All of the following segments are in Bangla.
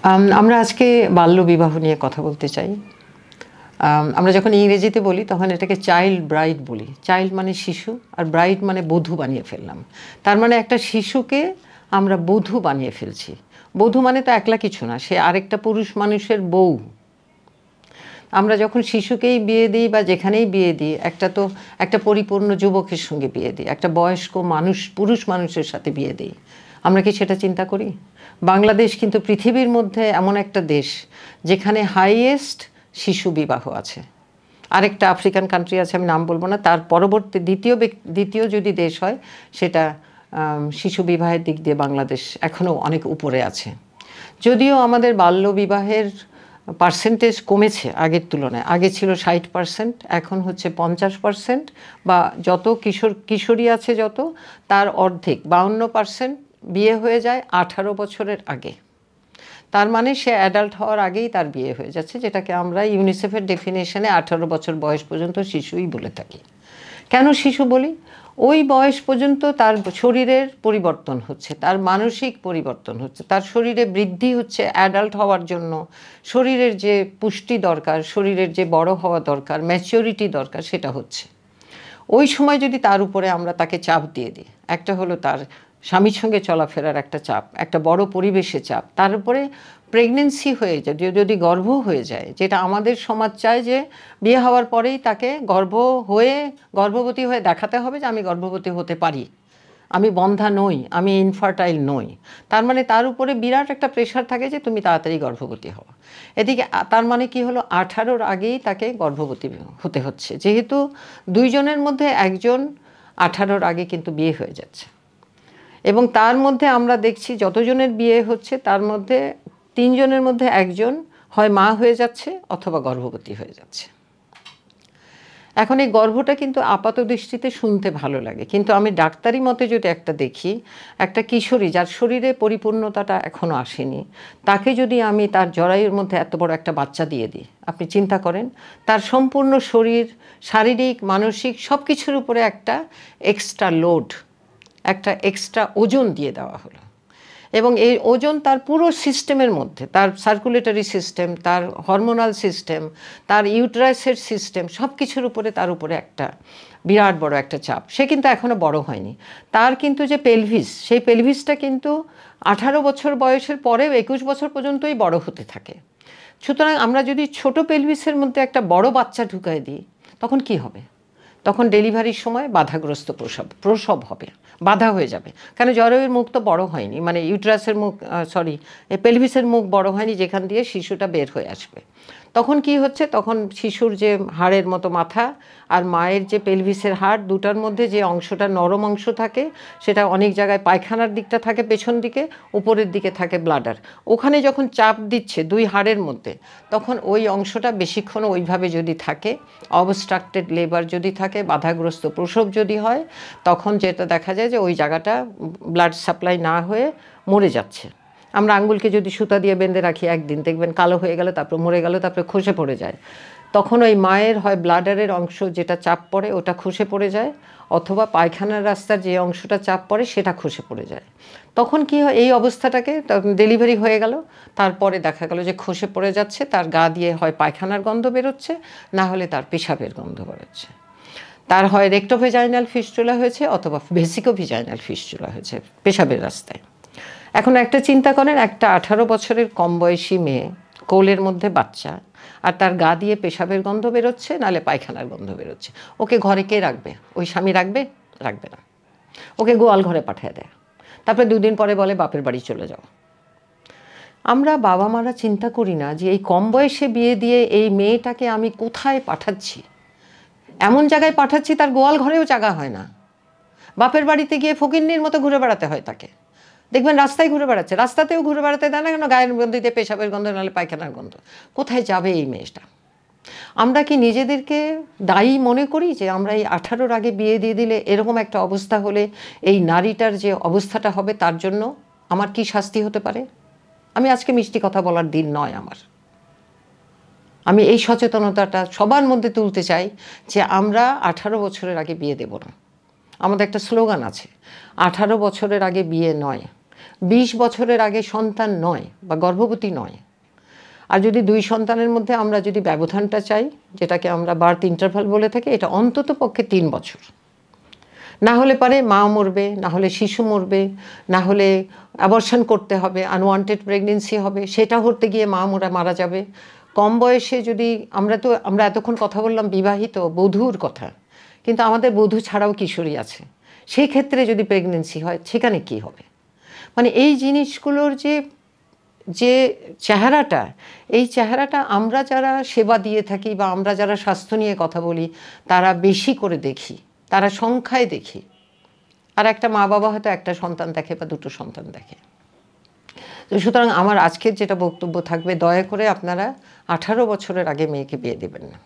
আমরা আজকে বাল্যবিবাহ নিয়ে কথা বলতে চাই। আমরা যখন ইংরেজিতে বলি তখন এটাকে চাইল্ড ব্রাইড বলি। চাইল্ড মানে শিশু, আর ব্রাইড মানে বধূ বানিয়ে ফেললাম। তার মানে একটা শিশুকে আমরা বধূ বানিয়ে ফেলছি। বধূ মানে তো একলা কিছু না, সে আরেকটা পুরুষ মানুষের বউ। আমরা যখন শিশুকেই বিয়ে দিই বা যেখানেই বিয়ে দিই, একটা পরিপূর্ণ যুবকের সঙ্গে বিয়ে দিই, একটা বয়স্ক মানুষ, পুরুষ মানুষের সাথে বিয়ে দিই। আমরা কি সেটা চিন্তা করি? বাংলাদেশ কিন্তু পৃথিবীর মধ্যে এমন একটা দেশ যেখানে হাইয়েস্ট শিশু বিবাহ আছে। আরেকটা আফ্রিকান কান্ট্রি আছে, আমি নাম বলবো না, তার পরবর্তী দ্বিতীয় যদি দেশ হয় সেটা শিশু বিবাহের দিক দিয়ে বাংলাদেশ এখনও অনেক উপরে আছে। যদিও আমাদের বাল্যবিবাহের পার্সেন্টেজ কমেছে আগের তুলনায়। আগে ছিল 60%, এখন হচ্ছে 50%, বা যত কিশোরী আছে যত, তার অর্ধেক 52% বিয়ে হয়ে যায় 18 বছরের আগে। তার মানে সে অ্যাডাল্ট হওয়ার আগেই তার বিয়ে হয়ে যাচ্ছে, যেটাকে আমরা ইউনিসেফের ডেফিনেশনে 18 বছর বয়স পর্যন্ত শিশুই বলে থাকি। কেন শিশু বলি? ওই বয়স পর্যন্ত তার শরীরের পরিবর্তন হচ্ছে, তার মানসিক পরিবর্তন হচ্ছে, তার শরীরে বৃদ্ধি হচ্ছে। অ্যাডাল্ট হওয়ার জন্য শরীরের যে পুষ্টি দরকার, শরীরের যে বড় হওয়া দরকার, ম্যাচিউরিটি দরকার, সেটা হচ্ছে। ওই সময় যদি তার উপরে আমরা তাকে চাপ দিয়ে দিই, একটা হলো তার স্বামীর সঙ্গে চলাফেরার একটা চাপ, একটা বড় পরিবেশে চাপ, তার উপরে প্রেগনেন্সি হয়ে যায়, যদি গর্ভ হয়ে যায়, যেটা আমাদের সমাজ চায় যে বিয়ে হওয়ার পরেই তাকে গর্ভবতী হয়ে দেখাতে হবে যে আমি গর্ভবতী হতে পারি, আমি বন্ধ্যা নই, আমি ইনফার্টাইল নই। তার মানে তার উপরে বিরাট একটা প্রেশার থাকে যে তুমি তাড়াতাড়ি গর্ভবতী হও। এদিকে তার মানে কি হলো, 18-র আগেই তাকে গর্ভবতী হতে হচ্ছে, যেহেতু দুইজনের মধ্যে একজন 18-র আগে কিন্তু বিয়ে হয়ে যাচ্ছে। এবং তার মধ্যে আমরা দেখছি যতজনের বিয়ে হচ্ছে তার মধ্যে 3 জনের মধ্যে একজন হয় মা হয়ে যাচ্ছে অথবা গর্ভবতী হয়ে যাচ্ছে। এখন এই গর্ভটা কিন্তু আপাত দৃষ্টিতে শুনতে ভালো লাগে, কিন্তু আমি ডাক্তারি মতে যদি একটা দেখি, একটা কিশোরী যার শরীরে পরিপূর্ণতাটা এখনও আসেনি, তাকে যদি আমি তার জরায়ুর মধ্যে এত বড় একটা বাচ্চা দিয়ে দিই, আপনি চিন্তা করেন, তার সম্পূর্ণ শরীর, শারীরিক, মানসিক সব কিছুর উপরে একটা এক্সট্রা লোড, একটা এক্সট্রা ওজন দিয়ে দেওয়া হলো। এবং এই ওজন তার পুরো সিস্টেমের মধ্যে, তার সার্কুলেটরি সিস্টেম, তার হরমোনাল সিস্টেম, তার ইউটেরাসের সিস্টেম, সব কিছুর উপরে তার উপরে একটা বিরাট বড় একটা চাপ। সে কিন্তু এখনও বড় হয়নি। তার কিন্তু যে পেলভিস, সেই পেলভিসটা কিন্তু 18 বছর বয়সের পরেও 21 বছর পর্যন্তই বড় হতে থাকে। সুতরাং আমরা যদি ছোট পেলভিসের মধ্যে একটা বড় বাচ্চা ঢুকাই দিই, তখন কি হবে? তখন ডেলিভারির সময় বাধাগ্রস্ত প্রসব হবে, বাধা হয়ে যাবে। কারণ জরায়ুর মুখ তো বড় হয়নি, মানে ইউটেরাসের মুখ, পেলভিসের মুখ বড় হয়নি যেখান দিয়ে শিশুটা বের হয়ে আসবে। তখন কি হচ্ছে, তখন শিশুর যে হাড়ের মতো মাথা আর মায়ের যে পেলভিসের হাড়, দুটার মধ্যে যে অংশটা নরম অংশ থাকে, সেটা অনেক জায়গায় পায়খানার দিকটা থাকে পেছন দিকে, উপরের দিকে থাকে ব্লাডার। ওখানে যখন চাপ দিচ্ছে দুই হাড়ের মধ্যে, তখন ওই অংশটা বেশিক্ষণ ওইভাবে যদি থাকে, অবস্ট্রাক্টেড লেবার যদি থাকে, বাধাগ্রস্ত প্রসব যদি হয়, তখন যেটা দেখা যায় যে ওই জায়গাটা ব্লাড সাপ্লাই না হয়ে মরে যাচ্ছে। আমরা আঙ্গুলকে যদি সুতা দিয়ে বেঁধে রাখি, একদিন দেখবেন কালো হয়ে গেল, তারপর মরে গেল, তারপরে খসে পড়ে যায়। তখন ওই মায়ের হয় ব্লাডারের অংশ যেটা চাপ পড়ে ওটা খসে পড়ে যায়, অথবা পায়খানার রাস্তার যে অংশটা চাপ পড়ে সেটা খসে পড়ে যায়। তখন কি হয়, এই অবস্থাটাকে, ডেলিভারি হয়ে গেল, তারপরে দেখা গেল যে খসে পড়ে যাচ্ছে, তার গা দিয়ে হয় পায়খানার গন্ধ বেরোচ্ছে, না হলে তার পেশাবের গন্ধ বেরোচ্ছে। তার হয় রেক্টোভেজাইনাল ফিস্টুলা হয়েছে অথবা ভেসিকোভেজাইনাল ফিস্টুলা হয়েছে পেশাবের রাস্তায়। এখন একটা চিন্তা করেন, একটা 18 বছরের কম বয়সী মেয়ে, কোলের মধ্যে বাচ্চা, আর তার গা দিয়ে পেশাবের গন্ধ বেরোচ্ছে, নাহলে পায়খানার গন্ধ বেরোচ্ছে। ওকে ঘরে কে রাখবে? ওই স্বামী রাখবে? রাখবে না। ওকে গোয়াল ঘরে পাঠিয়ে দেয়, তারপরে 2 দিন পরে বলে বাপের বাড়ি চলে যাও। আমরা বাবা মারা চিন্তা করি না যে এই কম বয়সে বিয়ে দিয়ে এই মেয়েটাকে আমি কোথায় পাঠাচ্ছি। এমন জায়গায় পাঠাচ্ছি তার গোয়াল ঘরেও জায়গা হয় না। বাপের বাড়িতে গিয়ে ফকিন্নির মতো ঘুরে বেড়াতে হয় তাকে। দেখবেন রাস্তায় ঘুরে বেড়াচ্ছে, রাস্তাতেও ঘুরে বেড়াতে দেয় না, কেন? গায়ের গন্ধিতে পেশাবের গন্ধ, নাহলে পায়খানার গন্ধ। কোথায় যাবে এই মেয়েটা? আমরা কি নিজেদেরকে দায়ী মনে করি যে আমরা এই 18-র আগে বিয়ে দিয়ে দিলে এরকম একটা অবস্থা হলে এই নারীটার যে অবস্থাটা হবে তার জন্য আমার কি শাস্তি হতে পারে? আমি আজকে মিষ্টি কথা বলার দিন নয় আমার। আমি এই সচেতনতাটা সবার মধ্যে তুলতে চাই যে আমরা 18 বছরের আগে বিয়ে দেব না। আমাদের একটা স্লোগান আছে, 18 বছরের আগে বিয়ে নয়। 20 বছরের আগে সন্তান নয় বা গর্ভবতী নয়। আর যদি 2 সন্তানের মধ্যে আমরা যদি ব্যবধানটা চাই, যেটাকে আমরা বার্থ ইন্টারভাল বলে থাকি, এটা অন্তত পক্ষে 3 বছর। না হলে পারে মা মরবে, না হলে শিশু মরবে, না হলে অ্যাবর্শন করতে হবে, আনওয়ান্টেড প্রেগনেন্সি হবে, সেটা হতে গিয়ে মা মারা যাবে। কম বয়সে যদি আমরা এতক্ষণ কথা বললাম বিবাহিত বধূর কথা, কিন্তু আমাদের বধূ ছাড়াও কিশোরী আছে, সেই ক্ষেত্রে যদি প্রেগনেন্সি হয় সেখানে কি হবে? মানে এই জিনিসগুলোর যে চেহারাটা, এই চেহারাটা আমরা যারা সেবা দিয়ে থাকি বা আমরা যারা স্বাস্থ্য নিয়ে কথা বলি তারা বেশি করে দেখি, তারা সংখ্যায় দেখি। আর একটা মা বাবা হয়তো একটা সন্তান দেখে বা 2টো সন্তান দেখে। তো সুতরাং আমার আজকের যেটা বক্তব্য থাকবে, দয়া করে আপনারা 18 বছরের আগে মেয়েকে বিয়ে দেবেন না।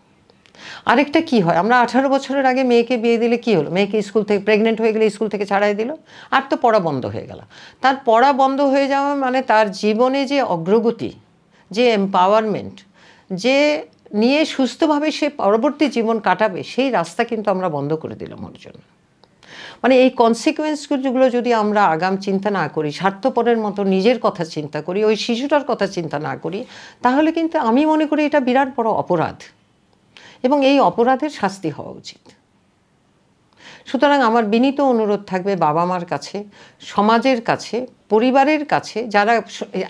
আরেকটা কি হয়, আমরা 18 বছরের আগে মেয়েকে বিয়ে দিলে কি হলো, মেয়েকে স্কুল থেকে প্রেগনেন্ট হয়ে গেলে স্কুল থেকে ছাড়াই দিল, আর তো পড়া বন্ধ হয়ে গেল। তার পড়া বন্ধ হয়ে যাওয়া মানে তার জীবনে যে অগ্রগতি, যে এম্পাওয়ারমেন্ট, যে নিয়ে সুস্থভাবে সে পরবর্তী জীবন কাটাবে, সেই রাস্তা কিন্তু আমরা বন্ধ করে দিলাম ওর জন্য। মানে এই কনসিকুয়েন্সগুলো যদি আমরা আগাম চিন্তা না করি, স্বার্থপরের মতো নিজের কথা চিন্তা করি, ওই শিশুটার কথা চিন্তা না করি, তাহলে কিন্তু আমি মনে করি এটা বিরাট বড় অপরাধ এবং এই অপরাধের শাস্তি হওয়া উচিত। সুতরাং আমার বিনীত অনুরোধ থাকবে বাবা মার কাছে, সমাজের কাছে, পরিবারের কাছে, যারা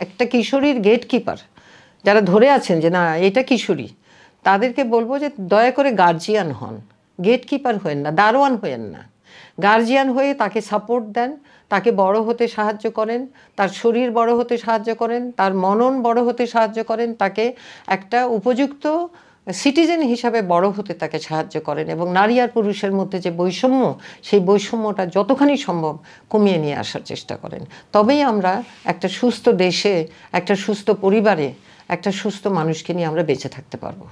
একটা কিশোরীর গেটকিপার, যারা ধরে আছেন যে না এটা কিশোরী, তাদেরকে বলবো যে দয়া করে গার্জিয়ান হন, গেটকিপার হয়েন না, দারোয়ান হয়েন না। গার্জিয়ান হয়ে তাকে সাপোর্ট দেন, তাকে বড় হতে সাহায্য করেন, তার শরীর বড় হতে সাহায্য করেন, তার মনন বড় হতে সাহায্য করেন, তাকে একটা উপযুক্ত সিটিজেন হিসাবে বড় হতে তাকে সাহায্য করেন এবং নারী আর পুরুষের মধ্যে যে বৈষম্য, সেই বৈষম্যটা যতখানি সম্ভব কমিয়ে নিয়ে আসার চেষ্টা করেন। তবেই আমরা একটা সুস্থ দেশে, একটা সুস্থ পরিবারে, একটা সুস্থ মানুষকে নিয়ে আমরা বেঁচে থাকতে পারবো।